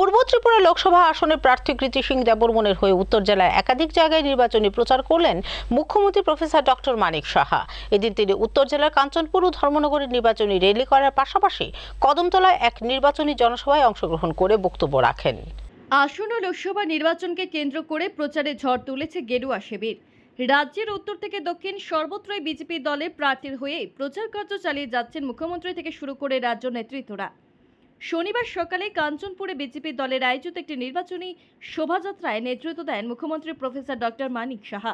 পূর্ব ত্রিপুরা লোকসভা আসনে প্রার্থী কৃতি সিং দেববর্মনের হয়ে উত্তর জেলায় একাধিক জায়গায় নির্বাচনী প্রচার করলেন মুখ্যমন্ত্রী প্রফেসর ডক্টর মানিক সাহা। এদিন তিনি উত্তর জেলার কাঞ্চনপুর ও ধর্মনগরের নির্বাচনী র্যালি করার পাশাপাশি কদমতলায় এক নির্বাচনী জনসভায় অংশগ্রহণ করে বক্তব্য রাখেন। আসন্ন লোকসভা নির্বাচনকে কেন্দ্র করে প্রচারে ঝড় তুলেছে গেরুয়া শিবির। রাজ্যের উত্তর থেকে দক্ষিণ সর্বত্রই বিজেপি দলের প্রার্থীর হয়ে প্রচার কার্য চালিয়ে যাচ্ছেন মুখ্যমন্ত্রী থেকে শুরু করে রাজ্য নেতৃত্বরা। শনিবার সকালে কাঞ্চনপুরে বিজেপি দলের আয়োজিত একটি নির্বাচনী শোভাযাত্রায় নেতৃত্ব দেন মুখ্যমন্ত্রী প্রফেসর ডক্টর মানিক সাহা।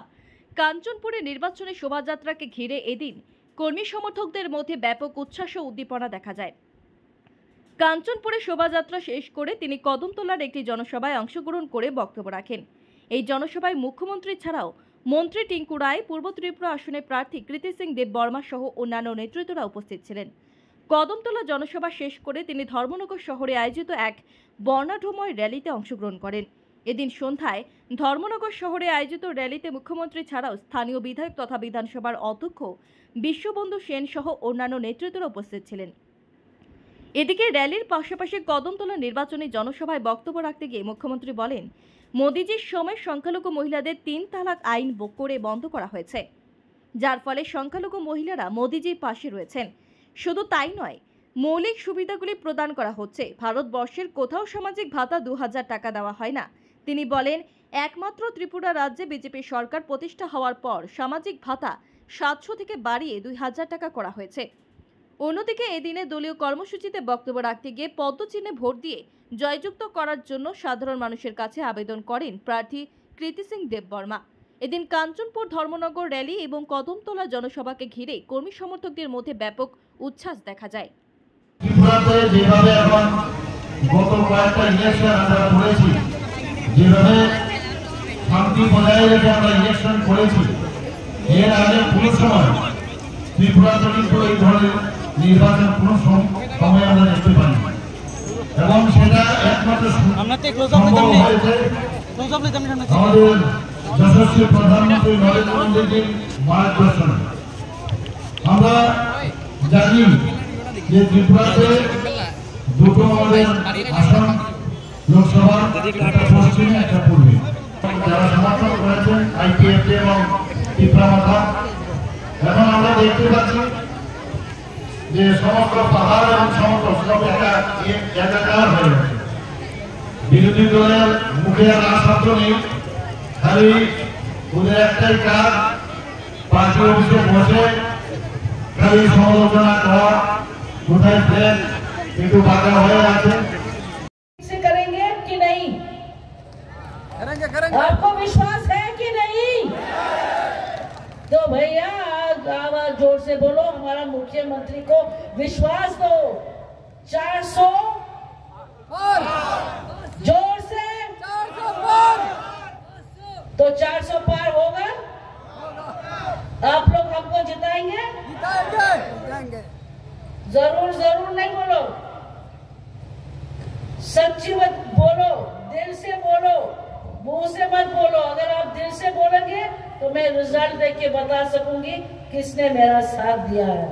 কাঞ্চনপুরে নির্বাচনী শোভাযাত্রাকে ঘিরে এদিন কর্মী সমর্থকদের মধ্যে ব্যাপক উচ্ছ্বাস ও উদ্দীপনা দেখা যায়। কাঞ্চনপুরে শোভাযাত্রা শেষ করে তিনি কদমতলার একটি জনসভায় অংশগ্রহণ করে বক্তব্য রাখেন। এই জনসভায় মুখ্যমন্ত্রী ছাড়াও মন্ত্রী টিঙ্কু রায়, পূর্ব ত্রিপুরা আসনের প্রার্থী কৃতি সিং দেববর্মা সহ অন্যান্য নেতৃত্বরা উপস্থিত ছিলেন। কদমতলা জনসভা শেষ করে তিনি ধর্মনগর শহরে আয়োজিত এক বর্ণাঢ্যময় র্যালিতে অংশগ্রহণ করেন। এদিন সন্ধ্যায় ধর্মনগর শহরে আয়োজিত র্যালিতে মুখ্যমন্ত্রী ছাড়াও স্থানীয় বিধায়ক তথা বিধানসভার অধ্যক্ষ বিশ্ববন্ধু সেন সহ অন্যান্য নেতৃত্বরা উপস্থিত ছিলেন। এদিকে র্যালির পাশাপাশি কদমতলা নির্বাচনী জনসভায় বক্তব্য রাখতে গিয়ে মুখ্যমন্ত্রী বলেন, মোদিজির সময় সংখ্যালঘু মহিলাদের ৩ তালাক আইন করে বন্ধ করা হয়েছে, যার ফলে সংখ্যালঘু মহিলারা মোদিজির পাশে রয়েছেন। শুধু তাই নয়, মৌলিক সুবিধাগুলি প্রদান করা হচ্ছে। ভারতবর্ষের কোথাও সামাজিক ভাতা ২,০০০ টাকা দেওয়া হয় না। তিনি বলেন, একমাত্র ত্রিপুরা রাজ্যে বিজেপি সরকার প্রতিষ্ঠা হওয়ার পর সামাজিক ভাতা ৭০০ থেকে বাড়িয়ে ২,০০০ টাকা করা হয়েছে। অন্যদিকে এদিনে দলীয় কর্মসূচিতে বক্তব্য রাখতে গিয়ে পদ্মচিহ্নে ভোট দিয়ে জয়যুক্ত করার জন্য সাধারণ মানুষের কাছে আবেদন করেন প্রার্থী কৃতি সিং দেববর্মা। এদিন কাঞ্চনপুর ধর্মনগর র্যালি এবং কদমতলা জনসভাকে ঘিরে কর্মী সমর্থকদের মধ্যে ব্যাপক উচ্ছ্বাস দেখা যায়। নির্বাচন কোন সময় আমরা দেখতে পাই এবং সেটা একমাত্র আমাদের যশস্বী প্রধানমন্ত্রী নরেন্দ্র মোদীজির মার্গদর্শন। আমরা জানি যে ত্রিপুরাতে দুটো আমাদের আসন লোকসভা, একটা পশ্চিমে একটা পূর্বে। যারা সমর্থন করেছেন আইপিএফ এবং ত্রিপুরা মাথা, এখন আমরা দেখতে পাচ্ছি যে সমস্ত পাহাড় এবং সমস্ত সব একাকার হয়ে গেছে। বিরোধী দলের মুখে আর আশব্দ নেই, খালি ওদের একটাই কাজ, পার্টি অফিসে বসে খালি সমালোচনা করা, কোথায় প্লেন একটু বাঁকা হয়ে আছে। आपको विश्वास है कि नहीं? तो भैया आवाज जोर से बोलो, हमारा मुख्यमंत्री को विश्वास दो। 400 जोर से 400 तो 400 पार होगा। आप लोग हमको जिताएंगे? जरूर जरूर नहीं बोलो, सच्ची मत बोलो, दिल से बोलो, मुंह से मत बोलो। अगर आप दिल से बोलेंगे तो मैं रिजल्ट देख के बता सकूंगी किसने मेरा साथ दिया है।